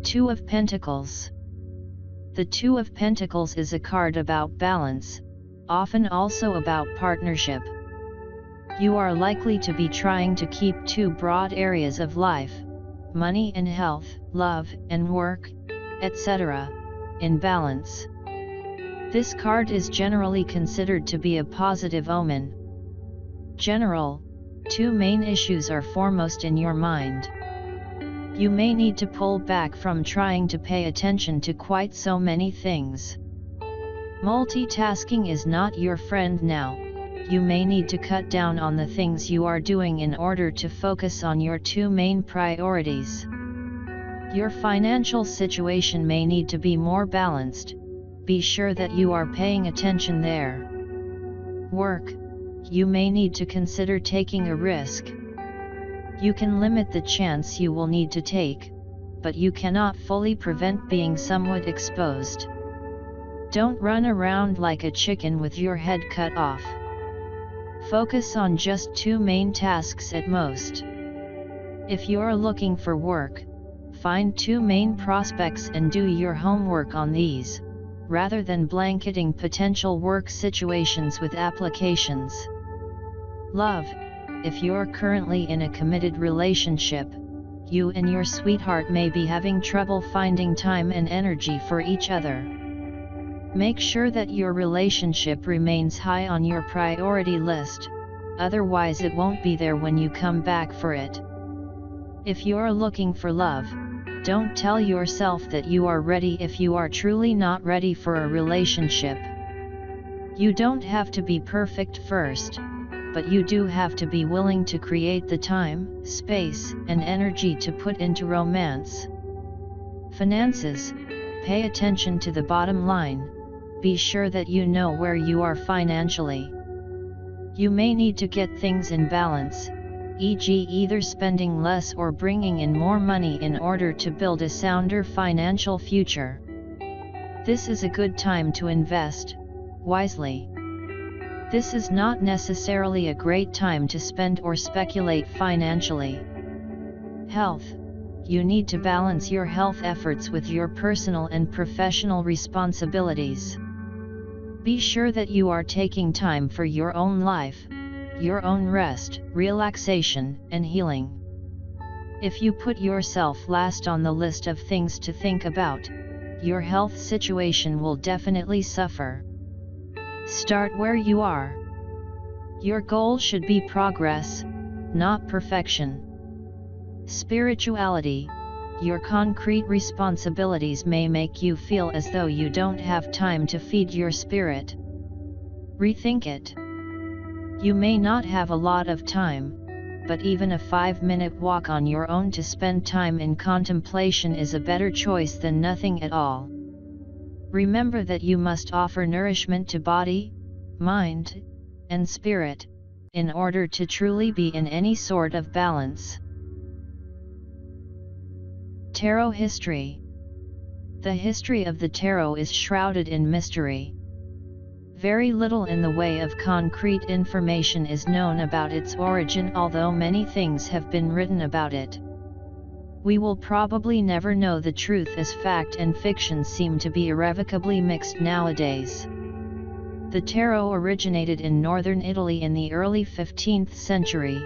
Two of Pentacles. The Two of Pentacles is a card about balance, often also about partnership. You are likely to be trying to keep two broad areas of life, money and health, love and work, etc., in balance. This card is generally considered to be a positive omen. General, two main issues are foremost in your mind. You may need to pull back from trying to pay attention to quite so many things. Multitasking is not your friend now. You may need to cut down on the things you are doing in order to focus on your two main priorities. Your financial situation may need to be more balanced. Be sure that you are paying attention there. Work. You may need to consider taking a risk. You can limit the chance you will need to take, but you cannot fully prevent being somewhat exposed. Don't run around like a chicken with your head cut off. Focus on just two main tasks at most. If you're looking for work, find two main prospects and do your homework on these, rather than blanketing potential work situations with applications. Love. If you're currently in a committed relationship, you and your sweetheart may be having trouble finding time and energy for each other. Make sure that your relationship remains high on your priority list, otherwise it won't be there when you come back for it. If you're looking for love, don't tell yourself that you are ready if you are truly not ready for a relationship. You don't have to be perfect first, but you do have to be willing to create the time, space, and energy to put into romance. Finances. Pay attention to the bottom line. Be sure that you know where you are financially. You may need to get things in balance, e.g. either spending less or bringing in more money in order to build a sounder financial future. This is a good time to invest wisely. This is not necessarily a great time to spend or speculate financially. Health. You need to balance your health efforts with your personal and professional responsibilities. Be sure that you are taking time for your own life, your own rest, relaxation, and healing. If you put yourself last on the list of things to think about, your health situation will definitely suffer. Start where you are. Your goal should be progress, not perfection. Spirituality. Your concrete responsibilities may make you feel as though you don't have time to feed your spirit. Rethink it. You may not have a lot of time, but even a 5-minute walk on your own to spend time in contemplation is a better choice than nothing at all. Remember that you must offer nourishment to body, mind, and spirit, in order to truly be in any sort of balance. Tarot history. The history of the tarot is shrouded in mystery. Very little in the way of concrete information is known about its origin, although many things have been written about it. We will probably never know the truth, as fact and fiction seem to be irrevocably mixed nowadays. The tarot originated in northern Italy in the early 15th century,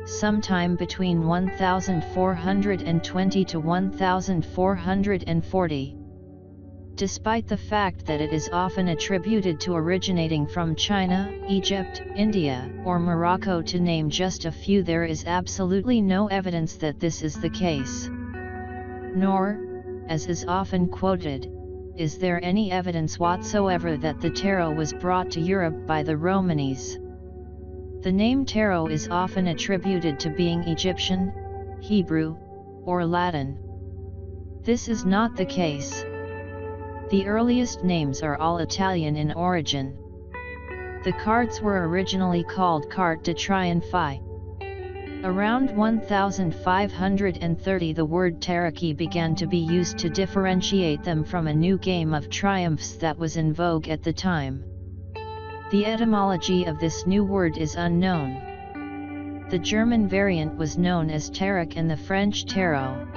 sometime between 1420 to 1440. Despite the fact that it is often attributed to originating from China, Egypt, India, or Morocco, to name just a few, there is absolutely no evidence that this is the case. Nor, as is often quoted, is there any evidence whatsoever that the tarot was brought to Europe by the Romanis. The name tarot is often attributed to being Egyptian, Hebrew, or Latin. This is not the case. The earliest names are all Italian in origin. The cards were originally called carte de triomphe. Around 1530 the word tarocchi began to be used to differentiate them from a new game of triumphs that was in vogue at the time. The etymology of this new word is unknown. The German variant was known as tarot and the French tarot.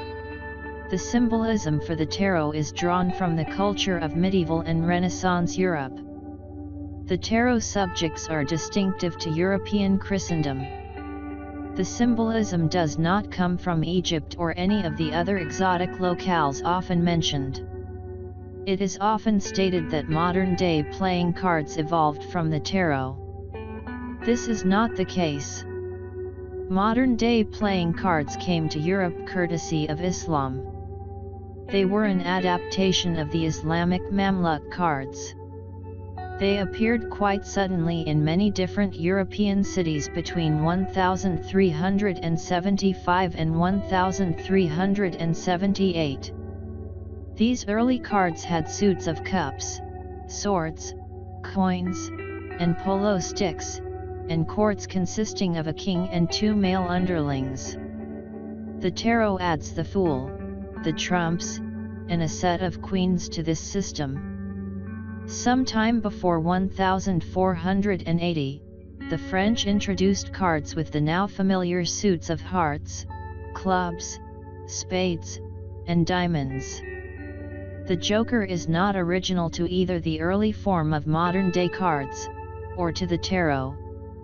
The symbolism for the tarot is drawn from the culture of medieval and Renaissance Europe. The tarot subjects are distinctive to European Christendom. The symbolism does not come from Egypt or any of the other exotic locales often mentioned. It is often stated that modern-day playing cards evolved from the tarot. This is not the case. Modern-day playing cards came to Europe courtesy of Islam. They were an adaptation of the Islamic Mamluk cards. They appeared quite suddenly in many different European cities between 1375 and 1378. These early cards had suits of cups, swords, coins, and polo sticks, and courts consisting of a king and 2 male underlings. The tarot adds the Fool, the trumps, and a set of queens to this system. Sometime before 1480, the French introduced cards with the now familiar suits of hearts, clubs, spades, and diamonds. The Joker is not original to either the early form of modern-day cards, or to the tarot,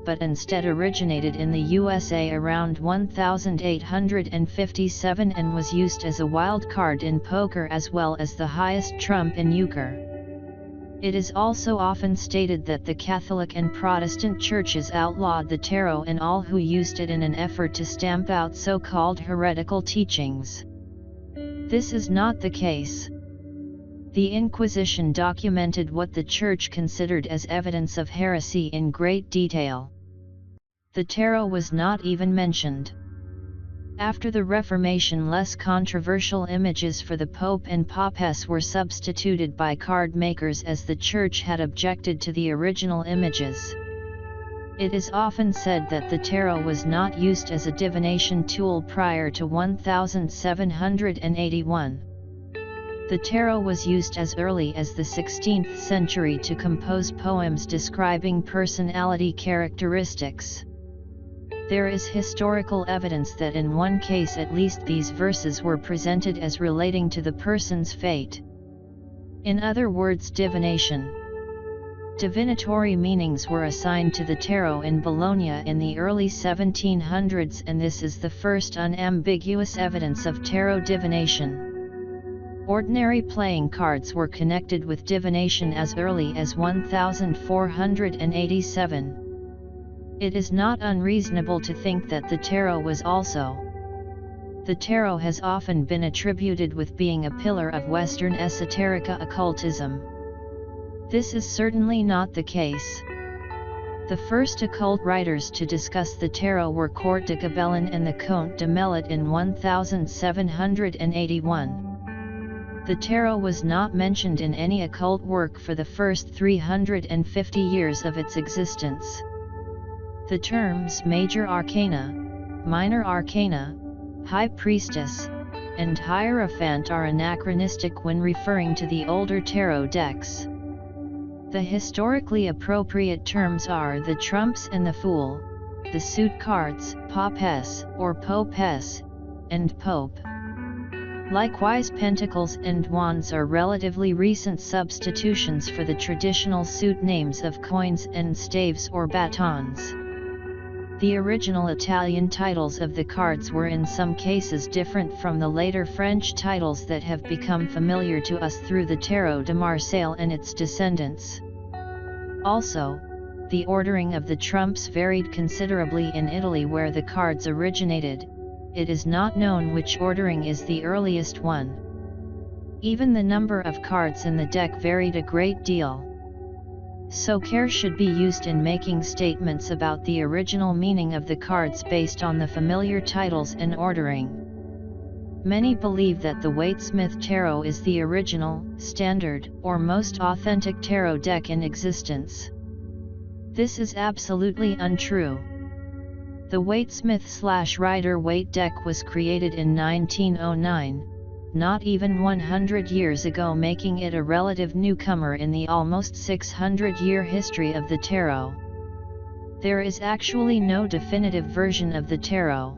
but instead originated in the USA around 1857 and was used as a wild card in poker as well as the highest trump in euchre. It is also often stated that the Catholic and Protestant churches outlawed the tarot and all who used it in an effort to stamp out so-called heretical teachings. This is not the case. The Inquisition documented what the Church considered as evidence of heresy in great detail. The tarot was not even mentioned. After the Reformation, less controversial images for the Pope and Papess were substituted by card makers as the Church had objected to the original images. It is often said that the tarot was not used as a divination tool prior to 1781. The tarot was used as early as the 16th century to compose poems describing personality characteristics. There is historical evidence that in one case at least these verses were presented as relating to the person's fate. In other words, divination. Divinatory meanings were assigned to the tarot in Bologna in the early 1700s, and this is the first unambiguous evidence of tarot divination. Ordinary playing cards were connected with divination as early as 1487. It is not unreasonable to think that the tarot was also. The tarot has often been attributed with being a pillar of Western esoterica occultism. This is certainly not the case. The first occult writers to discuss the tarot were Court de Gabellin and the Comte de Melot in 1781. The tarot was not mentioned in any occult work for the first 350 years of its existence. The terms Major Arcana, Minor Arcana, High Priestess, and Hierophant are anachronistic when referring to the older tarot decks. The historically appropriate terms are the Trumps and the Fool, the suit cards, Papess or Popess, and Pope. Likewise, Pentacles and Wands are relatively recent substitutions for the traditional suit names of coins and staves or batons. The original Italian titles of the cards were in some cases different from the later French titles that have become familiar to us through the Tarot de Marseille and its descendants. Also, the ordering of the trumps varied considerably in Italy where the cards originated. It is not known which ordering is the earliest one. Even the number of cards in the deck varied a great deal. So care should be used in making statements about the original meaning of the cards based on the familiar titles and ordering. Many believe that the Waite-Smith Tarot is the original, standard, or most authentic tarot deck in existence. This is absolutely untrue. The Waite-Smith/Rider-Waite deck was created in 1909, not even 100 years ago, making it a relative newcomer in the almost 600-year history of the tarot. There is actually no definitive version of the tarot.